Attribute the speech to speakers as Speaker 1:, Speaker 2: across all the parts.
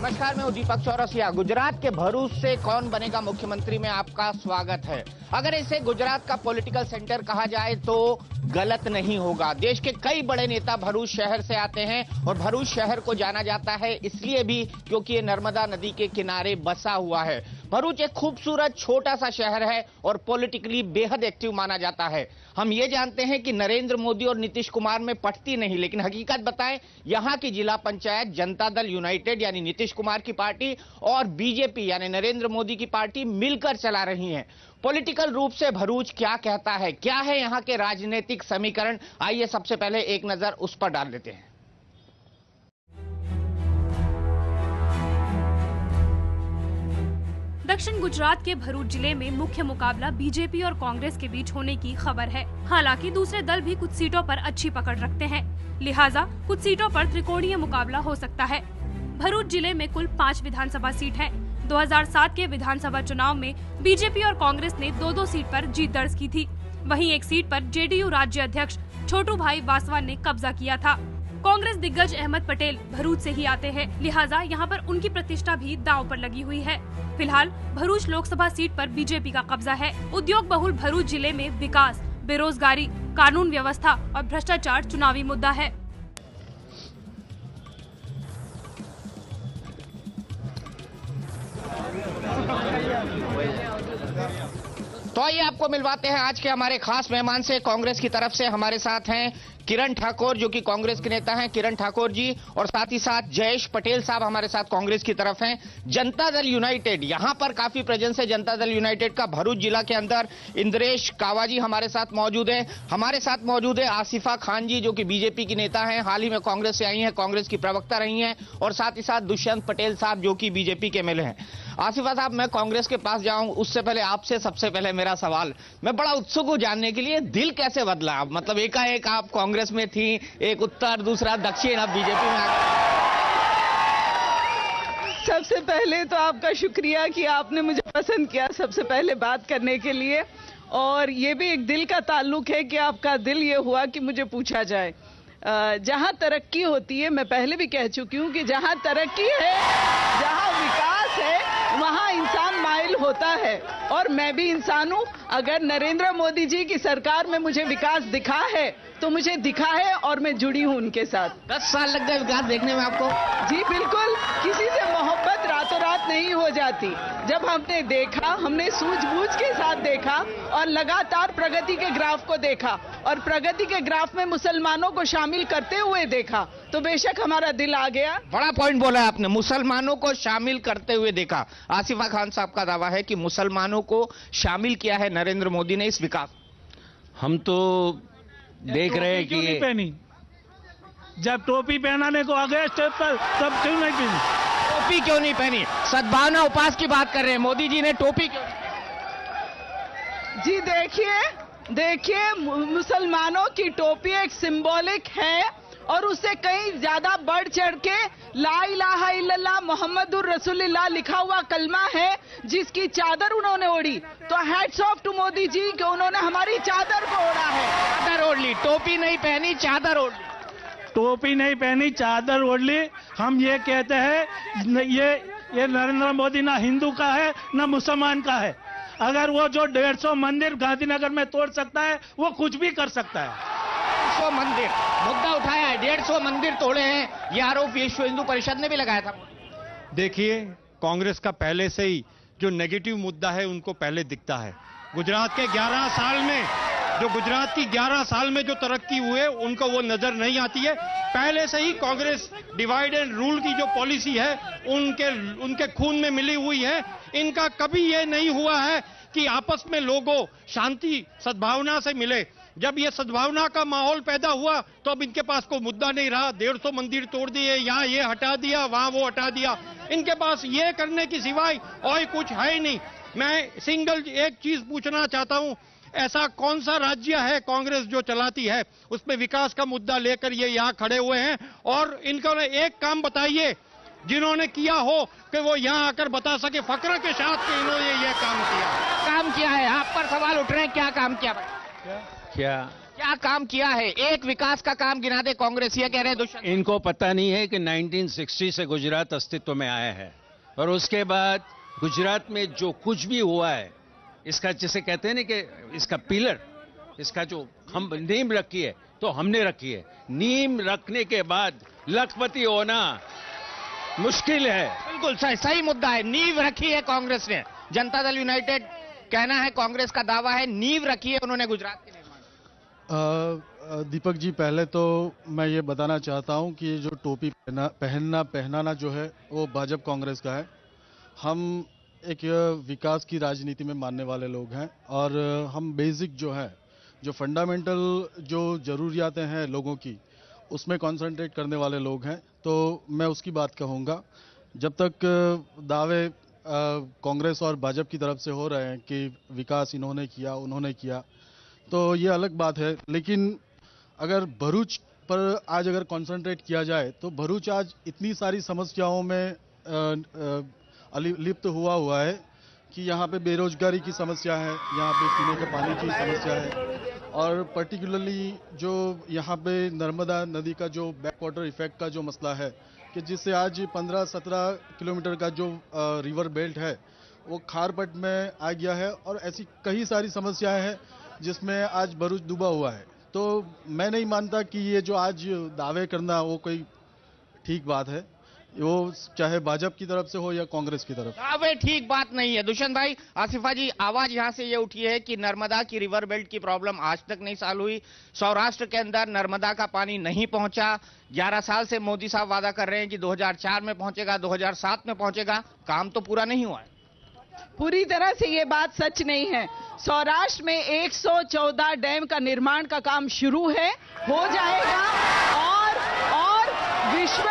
Speaker 1: नमस्कार, मैं हूं दीपक चौरसिया। गुजरात के भरूच से कौन बनेगा मुख्यमंत्री में आपका स्वागत है। अगर इसे गुजरात का पॉलिटिकल सेंटर कहा जाए तो गलत नहीं होगा। देश के कई बड़े नेता भरूच शहर से आते हैं और भरूच शहर को जाना जाता है इसलिए भी क्योंकि ये नर्मदा नदी के किनारे बसा हुआ है। भरूच एक खूबसूरत छोटा सा शहर है और पॉलिटिकली बेहद एक्टिव माना जाता है। हम ये जानते हैं कि नरेंद्र मोदी और नीतीश कुमार में पटती नहीं, लेकिन हकीकत बताएं, यहां की जिला पंचायत जनता दल यूनाइटेड यानी नीतीश कुमार की पार्टी और बीजेपी यानी नरेंद्र मोदी की पार्टी मिलकर चला रही है। पॉलिटिकल रूप से भरूच क्या कहता है, क्या है यहां के राजनीतिक समीकरण, आइए सबसे पहले एक नजर उस पर डाल लेते हैं।
Speaker 2: दक्षिण गुजरात के भरूच जिले में मुख्य मुकाबला बीजेपी और कांग्रेस के बीच होने की खबर है। हालांकि दूसरे दल भी कुछ सीटों पर अच्छी पकड़ रखते हैं, लिहाजा कुछ सीटों पर त्रिकोणीय मुकाबला हो सकता है। भरूच जिले में कुल 5 विधानसभा सीट है। 2007 के विधानसभा चुनाव में बीजेपी और कांग्रेस ने 2-2 सीट पर जीत दर्ज की थी। वहीं एक सीट पर जेडीयू राज्य अध्यक्ष छोटू भाई वासवान ने कब्जा किया था। कांग्रेस दिग्गज अहमद पटेल भरूच से ही आते हैं, लिहाजा यहां पर उनकी प्रतिष्ठा भी दांव पर लगी हुई है। फिलहाल भरूच लोकसभा सीट पर बीजेपी का कब्जा है। उद्योग बहुल भरूच जिले में विकास, बेरोजगारी, कानून व्यवस्था और भ्रष्टाचार चुनावी मुद्दा है।
Speaker 1: तो आइए आपको मिलवाते हैं आज के हमारे खास मेहमान से। कांग्रेस की तरफ से हमारे साथ हैं किरण ठाकुर, जो कि कांग्रेस के नेता हैं, किरण ठाकुर जी, और साथ ही साथ जयेश पटेल साहब हमारे साथ कांग्रेस की तरफ हैं। जनता दल यूनाइटेड, यहां पर काफी प्रेजेंस है जनता दल यूनाइटेड का भरूच जिला के अंदर। इंद्रेश कावाजी हमारे साथ मौजूद है। हमारे साथ मौजूद है आसिफा खान जी, जो कि बीजेपी की नेता हैं, हाल ही में कांग्रेस से आई हैं, कांग्रेस की प्रवक्ता रही हैं, और साथ ही साथ दुष्यंत पटेल साहब, जो कि बीजेपी के एमएलए हैं। आसिफा साहब, मैं कांग्रेस के पास जाऊं उससे पहले आपसे सबसे पहले मेरा सवाल, मैं बड़ा उत्सुक हूं जानने के लिए, दिल कैसे बदला? मतलब एकाएक आप कांग्रेस में थी, एक उत्तर दूसरा दक्षिण, अब बीजेपी में आ गए।
Speaker 3: सबसे पहले तो आपका शुक्रिया कि आपने मुझे पसंद किया सबसे पहले बात करने के लिए, और ये भी एक दिल का ताल्लुक है कि आपका दिल ये हुआ कि मुझे पूछा जाए। जहां तरक्की होती है, मैं पहले भी कह चुकी हूं कि जहां तरक्की है, जहां विकास है, वहां इंसान माइल होता है, और मैं भी इंसान हूं। अगर नरेंद्र मोदी जी की सरकार में मुझे विकास दिखा है तो मुझे दिखा है, और मैं जुड़ी हूं उनके साथ।
Speaker 1: 10 साल लग गए विकास देखने में आपको?
Speaker 3: जी बिल्कुल, किसी से मोहब्बत रातों रात नहीं हो जाती। जब हमने देखा, हमने सूझबूझ के साथ देखा और लगातार प्रगति के ग्राफ को देखा, और प्रगति के ग्राफ में मुसलमानों को शामिल करते हुए देखा, तो बेशक हमारा दिल आ गया।
Speaker 1: बड़ा पॉइंट बोला है आपने, मुसलमानों को शामिल करते हुए देखा। आसिफा खान साहब का दावा है कि मुसलमानों को शामिल किया है नरेंद्र मोदी ने इस विकास।
Speaker 4: हम तो देख रहे हैं कि
Speaker 5: नहीं पहनी, जब टोपी पहनाने को आ गए स्टेज पर, तब क्यों नहीं पहनी?
Speaker 1: टोपी क्यों नहीं पहनी? सद्भावना उपास की बात कर रहे हैं, मोदी जी ने टोपी क्यों?
Speaker 3: जी देखिए, मुसलमानों की टोपी एक सिंबॉलिक है, और उससे कहीं ज्यादा बढ़ चढ़ के ला इलाहा इल्लल्लाह मुहम्मदुर रसूलुल्लाह लिखा हुआ कलमा है, जिसकी चादर उन्होंने ओढ़ी। तो hats off to Modi ji कि उन्होंने हमारी चादर को ओढ़ा है।
Speaker 1: चादर ओढ़ ली, टोपी नहीं पहनी, चादर ओढ़ ली।
Speaker 5: टोपी नहीं पहनी, चादर ओढ़ ली। हम ये कहते हैं, ये नरेंद्र मोदी ना हिंदू का है ना मुसलमान का है। अगर वो जो 150 मंदिर गांधीनगर में तोड़ सकता है, वो कुछ भी कर सकता है।
Speaker 1: 150 मंदिर मुद्दा उठाया है, 150 मंदिर तोड़े हैं, ये आरोप विश्व हिंदू परिषद ने भी लगाया था।
Speaker 6: देखिए, कांग्रेस का पहले से ही जो नेगेटिव मुद्दा है उनको पहले दिखता है। गुजरात के 11 साल में, जो गुजरात की 11 साल में जो तरक्की हुए, उनको वो नजर नहीं आती है। पहले से ही कांग्रेस डिवाइड एंड रूल की जो पॉलिसी है उनके खून में मिली हुई है। इनका कभी ये नहीं हुआ है कि आपस में लोगों शांति सद्भावना से मिले। जब ये सद्भावना का माहौल पैदा हुआ तो अब इनके पास कोई मुद्दा नहीं रहा। 150 मंदिर तोड़ दिए, यहाँ ये हटा दिया, वहां वो हटा दिया। इनके पास ये करने की सिवाय और कुछ है ही नहीं। मैं सिंगल एक चीज पूछना चाहता हूं, ऐसा कौन सा राज्य है कांग्रेस जो चलाती है उसमें विकास का मुद्दा लेकर ये यहाँ खड़े हुए हैं? और इनको एक काम बताइए जिन्होंने किया हो कि वो यहाँ आकर बता सके फक्र के साथ कि इन्होंने ये काम किया है।
Speaker 1: आप पर सवाल उठ रहे हैं, क्या काम किया?
Speaker 4: क्या
Speaker 1: क्या काम किया है? एक विकास का काम गिना दे कांग्रेस, ये कह रहे हैं दुष्यंत।
Speaker 4: इनको पता नहीं है कि 1960 से गुजरात अस्तित्व में आया है और उसके बाद गुजरात में जो कुछ भी हुआ है, इसका जिसे कहते हैं ना कि इसका पिलर, इसका जो हम नींव रखी है तो हमने रखी है। नींव रखने के बाद लखपति होना मुश्किल है।
Speaker 1: बिल्कुल सही मुद्दा है। नींव रखी है कांग्रेस ने, जनता दल यूनाइटेड कहना है, कांग्रेस का दावा है नींव रखी है उन्होंने गुजरात के निर्माण।
Speaker 7: दीपक जी, पहले तो मैं ये बताना चाहता हूं कि ये जो टोपी पहनाना जो है वो भाजपा कांग्रेस का है। हम एक विकास की राजनीति में मानने वाले लोग हैं और हम बेसिक जो है, जो फंडामेंटल जो जरूरियातें हैं लोगों की, उसमें कंसंट्रेट करने वाले लोग हैं। तो मैं उसकी बात कहूँगा। जब तक दावे कांग्रेस और भाजपा की तरफ से हो रहे हैं कि विकास उन्होंने किया, तो ये अलग बात है। लेकिन अगर भरूच पर आज अगर कंसंट्रेट किया जाए तो भरूच आज इतनी सारी समस्याओं में लिप्त हुआ है कि यहाँ पे बेरोजगारी की समस्या है, यहाँ पे पीने के पानी की समस्या है और पर्टिकुलरली जो यहाँ पे नर्मदा नदी का जो बैक वाटर इफेक्ट का जो मसला है कि जिससे आज 15-17 किलोमीटर का जो रिवर बेल्ट है वो खारपट में आ गया है और ऐसी कई सारी समस्याएं हैं जिसमें आज भरूच डूबा हुआ है। तो मैं नहीं मानता कि ये जो आज दावे करना वो कोई ठीक बात है, वो चाहे भाजपा की तरफ से हो या कांग्रेस की तरफ।
Speaker 1: दावे ठीक बात नहीं है। दुष्यंत भाई, आसिफा जी, आवाज यहां से ये उठी है कि नर्मदा की रिवर बेल्ट की प्रॉब्लम आज तक नहीं सॉल्व हुई। सौराष्ट्र के अंदर नर्मदा का पानी नहीं पहुंचा। 11 साल से मोदी साहब वादा कर रहे हैं कि 2004 में पहुंचेगा, 2007 में पहुंचेगा, काम तो पूरा नहीं हुआ है।
Speaker 3: पूरी तरह से ये बात सच नहीं है। सौराष्ट्र में 114 डैम का निर्माण का काम शुरू है, हो जाएगा और विश्व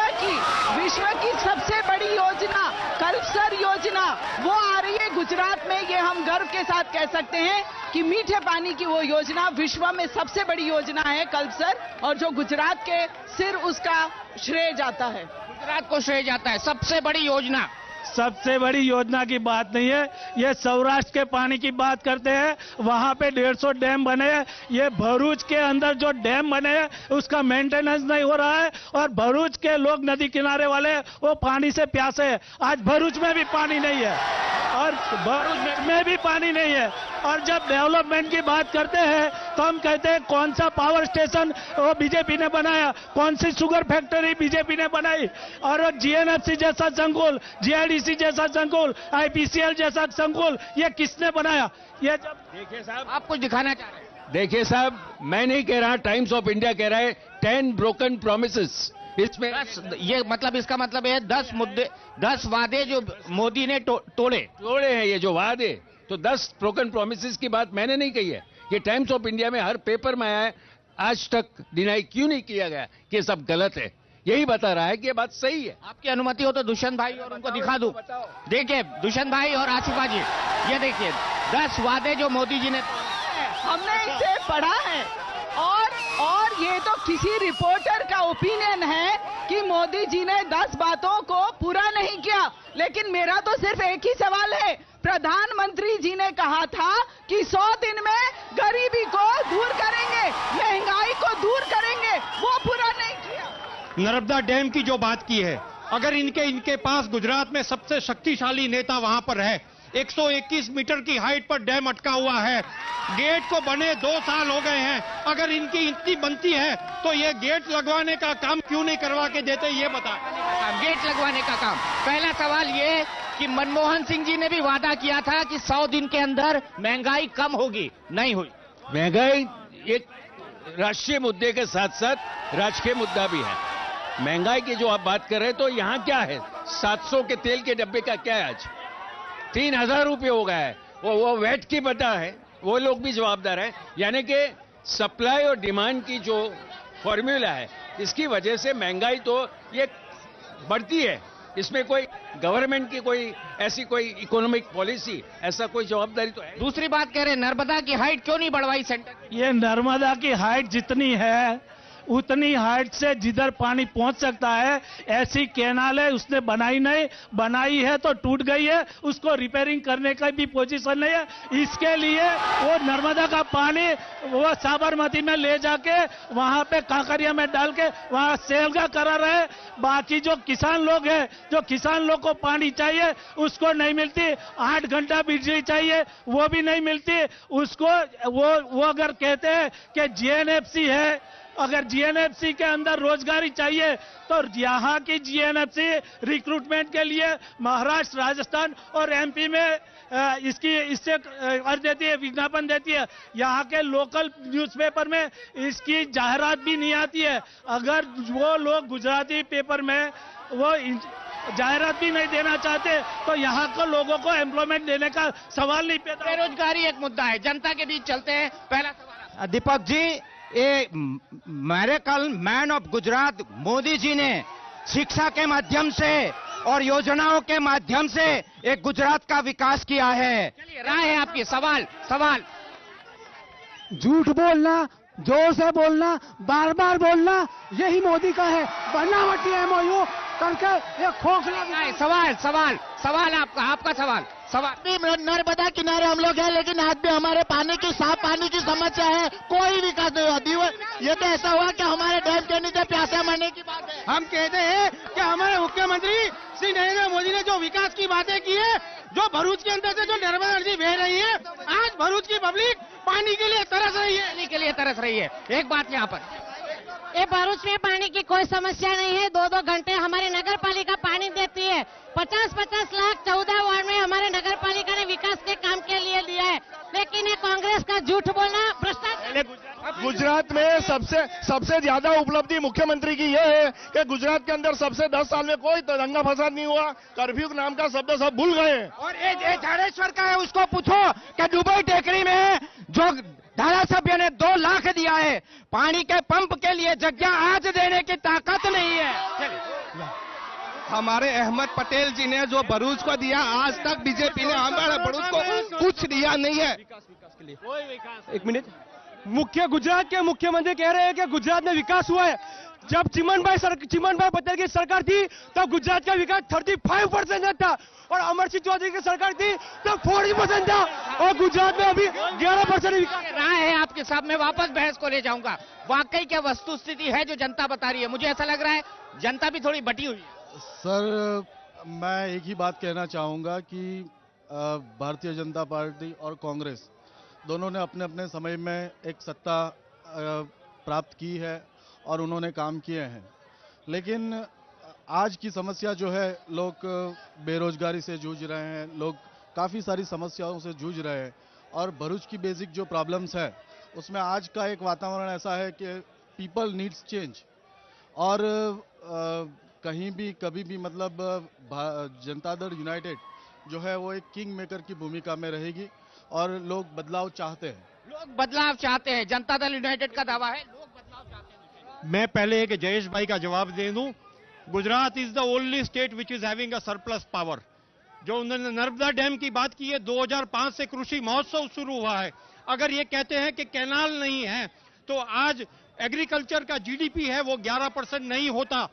Speaker 3: की सबसे बड़ी योजना कल्पसर योजना वो आ रही है गुजरात में। ये हम गर्व के साथ कह सकते हैं कि मीठे पानी की वो योजना विश्व में सबसे बड़ी योजना है कल्पसर, और जो गुजरात के सिर उसका श्रेय जाता है।
Speaker 1: गुजरात को श्रेय जाता है, सबसे बड़ी योजना।
Speaker 5: सबसे बड़ी योजना की बात नहीं है, ये सौराष्ट्र के पानी की बात करते हैं। वहां पे 150 डैम बने हैं। ये भरूच के अंदर जो डैम बने हैं उसका मेंटेनेंस नहीं हो रहा है और भरूच के लोग नदी किनारे वाले वो पानी से प्यासे हैं। आज भरूच में भी पानी नहीं है और भरूच में भी पानी नहीं है। और जब डेवलपमेंट की बात करते हैं तो हम कहते हैं कौन सा पावर स्टेशन वो बीजेपी ने बनाया, कौन सी शुगर फैक्ट्री बीजेपी ने बनाई, और वो जीएनएफसी जैसा संकुल, जीआईडीसी जैसा संकुल, आईपीसीएल जैसा संकुल ये किसने बनाया? ये जब
Speaker 4: देखिए साहब,
Speaker 1: आप कुछ दिखाना चाह रहे हैं?
Speaker 4: देखिए साहब, मैं नहीं कह रहा, टाइम्स ऑफ इंडिया कह रहा है 10 ब्रोकन प्रोमिसेस। इसमें
Speaker 1: 10, ये मतलब इसका मतलब है 10 मुद्दे, 10 वादे जो मोदी ने तोड़े
Speaker 4: हैं। ये जो वादे, तो 10 ब्रोकन प्रोमिसेस की बात मैंने नहीं कही है। ये टाइम्स ऑफ इंडिया में हर पेपर में आया है। आज तक डिनाई क्यों नहीं किया गया कि सब गलत है? यही बता रहा है कि ये बात सही है।
Speaker 1: आपकी अनुमति हो तो दुष्यंत भाई और उनको दिखा दूं। देखिए दुष्यंत भाई और आसिफा जी, ये देखिए 10 वादे जो मोदी जी ने,
Speaker 3: हमने इसे पढ़ा है और ये तो किसी रिपोर्टर का ओपिनियन है कि मोदी जी ने 10 बातों को पूरा नहीं किया। लेकिन मेरा तो सिर्फ एक ही सवाल है। प्रधानमंत्री जी ने कहा था कि 100 दिन में गरीबी को दूर करेंगे, महंगाई को दूर करेंगे, वो पूरा नहीं किया।
Speaker 6: नर्मदा डैम की जो बात की है, अगर इनके पास गुजरात में सबसे शक्तिशाली नेता वहां पर है, 121 मीटर की हाइट पर डैम अटका हुआ है, गेट को बने 2 साल हो गए हैं, अगर इनकी इतनी बनती है तो ये गेट लगवाने का काम क्यों नहीं करवा के देते, ये बता।
Speaker 1: गेट लगवाने का काम, पहला सवाल ये कि मनमोहन सिंह जी ने भी वादा किया था कि 100 दिन के अंदर महंगाई कम होगी, नहीं हुई।
Speaker 4: महंगाई एक राष्ट्रीय मुद्दे के साथ साथ राजकीय मुद्दा भी है। महंगाई की जो आप बात कर रहे हैं तो यहाँ क्या है, 700 के तेल के डब्बे का क्या है आज 3000 रुपये हो गया है। वो वैट की बता है, वो लोग भी जवाबदार है। यानी कि सप्लाई और डिमांड की जो फॉर्मूला है, इसकी वजह से महंगाई तो ये बढ़ती है। इसमें कोई गवर्नमेंट की कोई ऐसी कोई इकोनॉमिक पॉलिसी, ऐसा कोई जवाबदारी तो है।
Speaker 1: दूसरी बात कह रहे हैं, नर्मदा की हाइट क्यों नहीं बढ़वाई सेंटर?
Speaker 5: ये नर्मदा की हाइट जितनी है उतनी हाइट से जिधर पानी पहुंच सकता है ऐसी कैनाल है, उसने बनाई नहीं, बनाई है तो टूट गई है, उसको रिपेयरिंग करने का भी पोजीशन नहीं है। इसके लिए वो नर्मदा का पानी वो साबरमती में ले जाके वहां पे कांकरिया में डाल के वहां सेलगा करा रहे। बाकी जो किसान लोग हैं, जो किसान लोग को पानी चाहिए उसको नहीं मिलती, 8 घंटा बिजली चाहिए वो भी नहीं मिलती उसको। वो अगर कहते हैं कि जीएनएफसी है, अगर जीएनएफसी के अंदर रोजगारी चाहिए तो यहाँ की जीएनएफसी रिक्रूटमेंट के लिए महाराष्ट्र, राजस्थान और एमपी में इससे अर्ज देती है, विज्ञापन देती है। यहाँ के लोकल न्यूज़पेपर में इसकी जाहिरात भी नहीं आती है। अगर वो लोग गुजराती पेपर में वो जाहिरात भी नहीं देना चाहते तो यहाँ के लोगों को एम्प्लॉयमेंट देने का सवाल नहीं पैदा।
Speaker 1: बेरोजगारी एक मुद्दा है, जनता के बीच चलते हैं। पहला सवाल
Speaker 8: दीपक जी, ये मेरे कल मैन ऑफ गुजरात मोदी जी ने शिक्षा के माध्यम से और योजनाओं के माध्यम से एक गुजरात का विकास किया है।
Speaker 1: चलिए, राय है आपकी। सवाल
Speaker 9: झूठ बोलना, जोर से बोलना, बार बार बोलना, यही मोदी का है। बनावटी एमओयू करके ये खोखला।
Speaker 1: सवाल आपका सवाल।
Speaker 9: नर्मदा किनारे हम लोग हैं, लेकिन आज भी हमारे साफ पानी की समस्या है, कोई विकास नहीं हुआ। ये तो ऐसा हुआ कि हमारे डैम के नीचे प्यासे मरने की बात है।
Speaker 8: हम कहते हैं कि हमारे मुख्यमंत्री श्री नरेंद्र मोदी ने जो विकास की बातें की है, जो भरूच के अंदर से जो नर्मदा नदी बह रही है, आज भरूच की पब्लिक पानी के लिए तरस रही है।
Speaker 1: एक बात यहाँ पर,
Speaker 10: ये भरूच में पानी की कोई समस्या नहीं है। 2-2 घंटे हमारी नगर पालिका पानी देती है। 50-50 लाख 14 वार्ड में हमारे नगर पालिका ने विकास के काम के लिए दिया है, लेकिन ये कांग्रेस का झूठ बोलना, भ्रष्टाचार।
Speaker 11: गुजरात में सबसे ज्यादा उपलब्धि मुख्यमंत्री की यह है कि गुजरात के अंदर सबसे 10 साल में कोई दंगा फसाद नहीं हुआ। कर्फ्यू नाम का शब्द सब भूल गए।
Speaker 8: और ये झाड़ेश्वर का है, उसको पूछो कि दुबई टेकरी में जो धारासभ्य ने 2 लाख दिया है पानी के पंप के लिए, जगह आज देने की ताकत नहीं है।
Speaker 11: हमारे अहमद पटेल जी ने जो भरूच को दिया, आज तक बीजेपी ने हमारे भरूच को कुछ दिया नहीं है। विकास के लिए एक मिनट, गुजरात के मुख्यमंत्री कह रहे हैं कि गुजरात में विकास हुआ है। जब चिमन भाई पटेल की सरकार थी तब गुजरात का विकास 35% था, और अमर सिंह चौधरी की सरकार थी तब 40% था, और गुजरात में अभी 11% विकास।
Speaker 1: राय है आपके साथ, मैं वापस बहस को ले जाऊंगा। वाकई क्या वस्तुस्थिति है जो जनता बता रही है? मुझे ऐसा लग रहा है जनता भी थोड़ी बटी हुई है।
Speaker 7: सर, मैं एक ही बात कहना चाहूँगा कि भारतीय जनता पार्टी और कांग्रेस दोनों ने अपने अपने समय में एक सत्ता प्राप्त की है और उन्होंने काम किए हैं, लेकिन आज की समस्या जो है, लोग बेरोजगारी से जूझ रहे हैं, लोग काफ़ी सारी समस्याओं से जूझ रहे हैं, और भरूच की बेसिक जो प्रॉब्लम्स है उसमें आज का एक वातावरण ऐसा है कि पीपल नीड्स चेंज। और कहीं भी कभी भी मतलब जनता दल यूनाइटेड जो है वो एक किंग मेकर की भूमिका में रहेगी, और लोग बदलाव चाहते हैं।
Speaker 1: जनता दल यूनाइटेड का दावा है, लोग बदलाव चाहते हैं।
Speaker 6: मैं पहले एक जयेश भाई का जवाब दे दूं। Gujarat is the only state which is having a surplus power. जो उन्होंने नर्मदा डैम की बात की है, 2005 से कृषि महोत्सव शुरू हुआ है। अगर ये कहते हैं कि कैनाल नहीं है तो आज एग्रीकल्चर का जीडीपी है वो 11% नहीं होता।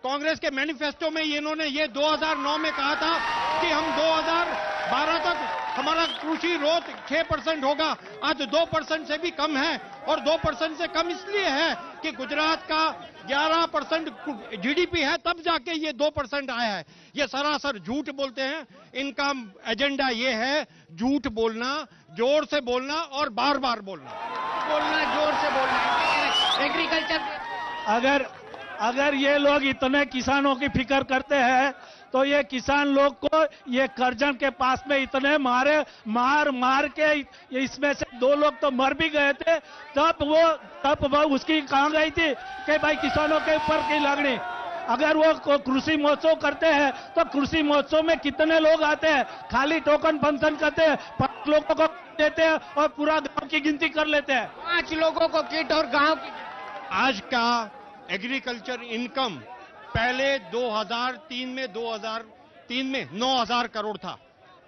Speaker 6: कांग्रेस के मैनिफेस्टो में इन्होंने ये 2009 में कहा था कि हम 2012 तक हमारा कृषि ग्रोथ 6% होगा, आज 2% से भी कम है, और 2% से कम इसलिए है कि गुजरात का 11% जीडीपी है, तब जाके ये 2% आया है। ये सरासर झूठ बोलते हैं। इनका एजेंडा ये है झूठ बोलना, जोर से बोलना और बार बार बोलना,
Speaker 1: जोर से बोलना। एग्रीकल्चर
Speaker 5: अगर ये लोग इतने किसानों की फिक्र करते हैं तो ये किसान लोग को ये करजन के पास में इतने मार के इसमें से 2 लोग तो मर भी गए थे, तब वो उसकी कहाँ गई थी कि भाई किसानों के ऊपर की लगनी। अगर वो कृषि महोत्सव करते हैं तो कृषि महोत्सव में कितने लोग आते हैं? खाली टोकन फंक्शन करते हैं, 5 लोगों को देते हैं और पूरा गांव की गिनती कर लेते हैं।
Speaker 1: 5 लोगों को किट और गांव की।
Speaker 6: आज का एग्रीकल्चर इनकम पहले 2003 में 9,000 करोड़ था।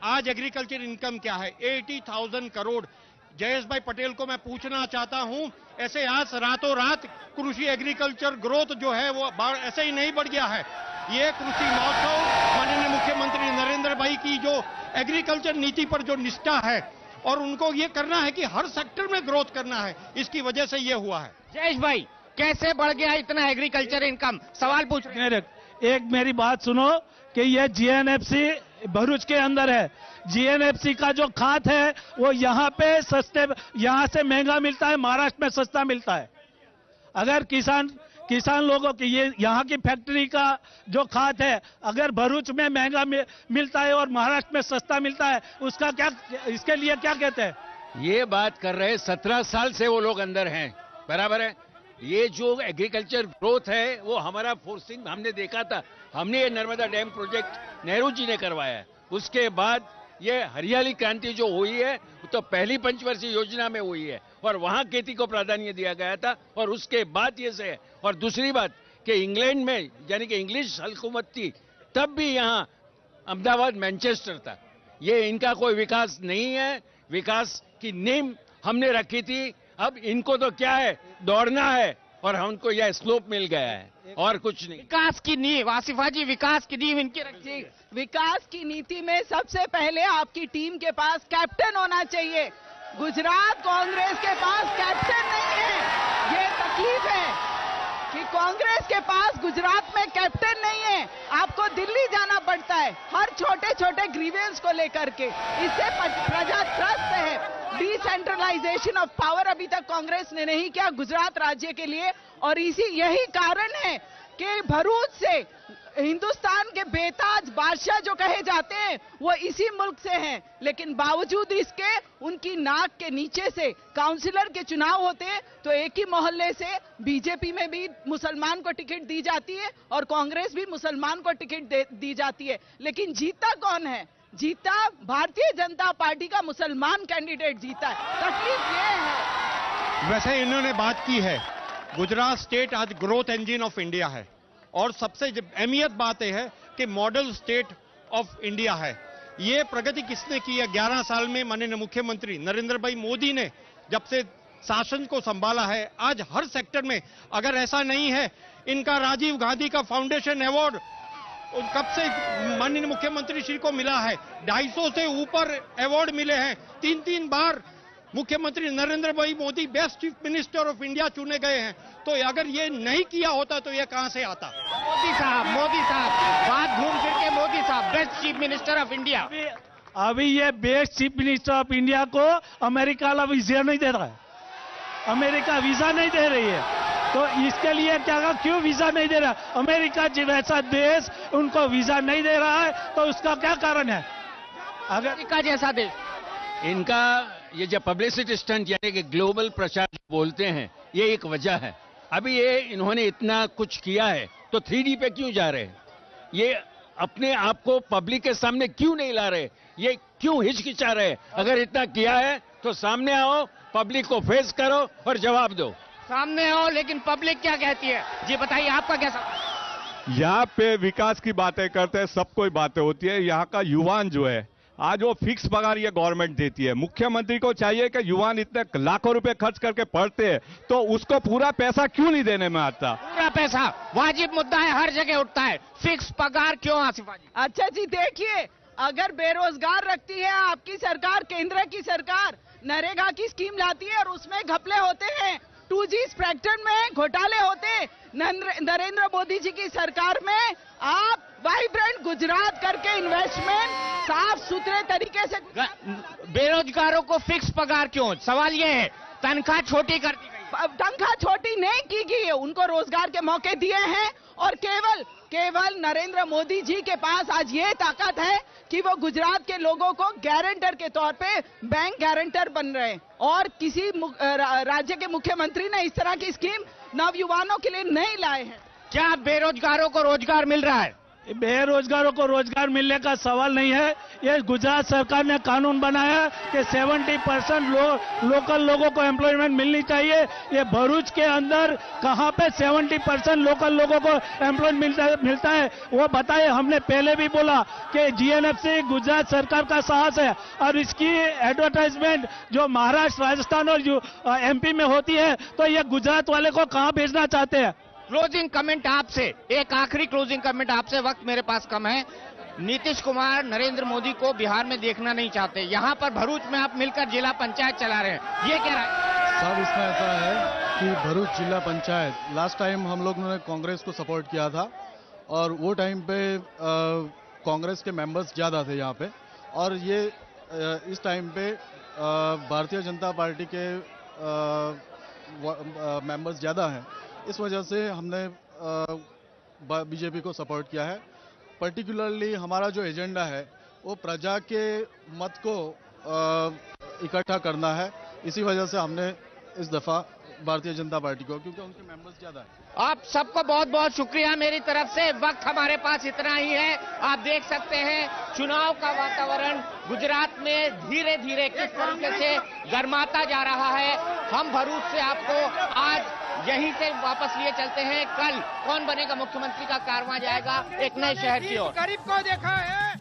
Speaker 6: आज एग्रीकल्चर इनकम क्या है? 80,000 करोड़। जयेश भाई पटेल को मैं पूछना चाहता हूं, ऐसे आज रातों रात कृषि एग्रीकल्चर ग्रोथ जो है वो ऐसे ही नहीं बढ़ गया है। ये कृषि महोत्सव माननीय मुख्यमंत्री नरेंद्र भाई की जो एग्रीकल्चर नीति पर जो निष्ठा है और उनको ये करना है कि हर सेक्टर में ग्रोथ करना है, इसकी वजह से ये हुआ है।
Speaker 1: जयेश भाई, कैसे बढ़ गया इतना एग्रीकल्चर इनकम? सवाल पूछ रहे हैं।
Speaker 5: एक मेरी बात सुनो कि ये जीएनएफसी भरूच के अंदर है। जीएनएफसी का जो खाद है वो यहाँ पे सस्ते, यहाँ से महंगा मिलता है, महाराष्ट्र में सस्ता मिलता है। अगर किसान लोगों की ये यहाँ की फैक्ट्री का जो खाद है अगर भरूच में महंगा मिलता है और महाराष्ट्र में सस्ता मिलता है, उसका क्या, इसके लिए क्या कहते हैं?
Speaker 4: ये बात कर रहे 17 साल से वो लोग अंदर हैं, बराबर है। ये जो एग्रीकल्चर ग्रोथ है वो हमारा फोर्सिंग हमने देखा था। हमने ये नर्मदा डैम प्रोजेक्ट नेहरू जी ने करवाया है। उसके बाद ये हरियाली क्रांति जो हुई है तो पहली पंचवर्षीय योजना में हुई है और वहां खेती को प्राधान्य दिया गया था और उसके बाद ये से है। और दूसरी बात कि इंग्लैंड में यानी कि इंग्लिश हुकूमत थी तब भी यहाँ अहमदाबाद मैनचेस्टर था। ये इनका कोई विकास नहीं है, विकास की नींव हमने रखी थी। अब इनको तो क्या है, दौड़ना है और हमको यह स्लोप मिल गया है और कुछ नहीं।
Speaker 1: विकास की नींव, आसिफा जी, विकास की नींव इनकी रखी।
Speaker 3: विकास की नीति में सबसे पहले आपकी टीम के पास कैप्टन होना चाहिए। गुजरात कांग्रेस के पास कैप्टन नहीं है, ये तकलीफ है कि कांग्रेस के पास गुजरात में कैप्टन नहीं है। आपको दिल्ली जाना पड़ता है हर छोटे छोटे ग्रीवेंस को लेकर के। इससे प्रजा त्रस्त है। डिसेंट्रलाइजेशन ऑफ पावर अभी तक कांग्रेस ने नहीं किया गुजरात राज्य के लिए, और यही कारण है कि भरूच से हिंदुस्तान के बेताज बादशाह जो कहे जाते हैं वो इसी मुल्क से हैं, लेकिन बावजूद इसके उनकी नाक के नीचे से काउंसिलर के चुनाव होते हैं तो एक ही मोहल्ले से बीजेपी में भी मुसलमान को टिकट दी जाती है और कांग्रेस भी मुसलमान को टिकट दी जाती है, लेकिन जीता कौन है? जीता भारतीय जनता पार्टी का मुसलमान कैंडिडेट जीता है। तकलीफ ये है।
Speaker 6: वैसे इन्होंने बात की है, गुजरात स्टेट आज ग्रोथ इंजन ऑफ इंडिया है और सबसे अहमियत बात यह है कि मॉडल स्टेट ऑफ इंडिया है। ये प्रगति किसने की है? 11 साल में माननीय मुख्यमंत्री नरेंद्र भाई मोदी ने जब से शासन को संभाला है, आज हर सेक्टर में, अगर ऐसा नहीं है इनका राजीव गांधी का फाउंडेशन अवार्ड कब से माननीय मुख्यमंत्री श्री को मिला है, 250 से ऊपर अवार्ड मिले हैं, 3 बार मुख्यमंत्री नरेंद्र भाई Modi best chief minister of India चुने गए हैं। तो अगर ये नहीं किया होता तो ये कहां से आता?
Speaker 1: मोदी साहब, बात घूम फिर के मोदी साहब best chief minister of India.
Speaker 5: अभी ये best chief minister of India को अमेरिका वाला वीजा नहीं दे रहा है, अमेरिका वीजा नहीं दे रही है। तो इसके लिए क्या, क्यों वीजा नहीं दे रहा? अमेरिका जैसा देश उनको वीजा नहीं दे रहा है तो उसका क्या कारण है?
Speaker 1: अमेरिका जैसा देश,
Speaker 4: इनका ये जो पब्लिसिटी स्टंट यानी कि ग्लोबल प्रचार बोलते हैं, ये एक वजह है। अभी ये इन्होंने इतना कुछ किया है तो 3D पे क्यों जा रहे हैं? ये अपने आप को पब्लिक के सामने क्यों नहीं ला रहे? ये क्यों हिचकिचा रहे? अगर इतना किया है तो सामने आओ, पब्लिक को फेस करो और जवाब दो।
Speaker 1: सामने आओ, लेकिन पब्लिक क्या कहती है? जी बताइए, आपका कैसा?
Speaker 12: यहाँ पे विकास की बातें करते हैं, सब कोई बातें होती है। यहाँ का युवान जो है आज वो फिक्स पगार ये गवर्नमेंट देती है। मुख्यमंत्री को चाहिए कि युवान इतने लाखों रुपए खर्च करके पढ़ते हैं तो उसको पूरा पैसा क्यों नहीं देने में आता?
Speaker 1: पूरा पैसा वाजिब मुद्दा है, हर जगह उठता है, फिक्स पगार क्यों आसिफा जी?
Speaker 3: अच्छा जी, देखिए, अगर बेरोजगार रखती है आपकी सरकार, केंद्र की सरकार नरेगा की स्कीम लाती है और उसमें घपले होते हैं, 2G स्पेक्ट्रम में घोटाले होते, नरेंद्र मोदी जी की सरकार में आप वाइब्रेंट गुजरात करके इन्वेस्टमेंट साफ सुथरे तरीके से।
Speaker 1: बेरोजगारों को फिक्स पगार क्यों? सवाल ये है, तनख्वाह छोटी कर दी गई।
Speaker 3: तनख्वाह छोटी नहीं की गई है, उनको रोजगार के मौके दिए हैं और केवल नरेंद्र मोदी जी के पास आज ये ताकत है कि वो गुजरात के लोगों को गारंटर के तौर पे बैंक गारंटर बन रहे हैं और किसी राज्य के मुख्यमंत्री ने इस तरह की स्कीम नवयुवानों के लिए नहीं लाए हैं।
Speaker 1: क्या बेरोजगारों को रोजगार मिल रहा है?
Speaker 5: बेरोजगारों को रोजगार मिलने का सवाल नहीं है। ये गुजरात सरकार ने कानून बनाया कि 70% लोकल लोगों को एम्प्लॉयमेंट मिलनी चाहिए। ये भरूच के अंदर कहां पे 70% लोकल लोगों को एम्प्लॉयमेंट मिलता है वो बताइए। हमने पहले भी बोला कि जीएनएफसी गुजरात सरकार का साहस है और इसकी एडवर्टाइजमेंट जो महाराष्ट्र, राजस्थान और एमपी में होती है तो ये गुजरात वाले को कहां भेजना चाहते हैं।
Speaker 1: क्लोजिंग कमेंट आपसे, एक आखिरी क्लोजिंग कमेंट आपसे, वक्त मेरे पास कम है। नीतीश कुमार नरेंद्र मोदी को बिहार में देखना नहीं चाहते, यहाँ पर भरूच में आप मिलकर जिला पंचायत चला रहे हैं, ये क्या है?
Speaker 7: साहब इसमें ऐसा है कि भरूच जिला पंचायत लास्ट टाइम हम लोगों ने कांग्रेस को सपोर्ट किया था और वो टाइम पे कांग्रेस के मेंबर्स ज़्यादा थे यहाँ पे, और ये इस टाइम पे भारतीय जनता पार्टी के मेंबर्स ज़्यादा हैं। इस वजह से हमने बीजेपी को सपोर्ट किया है। पर्टिकुलरली हमारा जो एजेंडा है वो प्रजा के मत को इकट्ठा करना है। इसी वजह से हमने इस दफा भारतीय जनता पार्टी को, क्योंकि उनके मेंबर्स ज्यादा हैं।
Speaker 1: आप सबको बहुत बहुत शुक्रिया मेरी तरफ से। वक्त हमारे पास इतना ही है। आप देख सकते हैं चुनाव का वातावरण गुजरात में धीरे धीरे किस तरीके से गर्माता जा रहा है। हम भरूच से आपको आज यहीं से वापस लिए चलते हैं। कल कौन बनेगा मुख्यमंत्री का कारवां जाएगा एक नए शहर की ओर।
Speaker 8: गरीब को देखा है।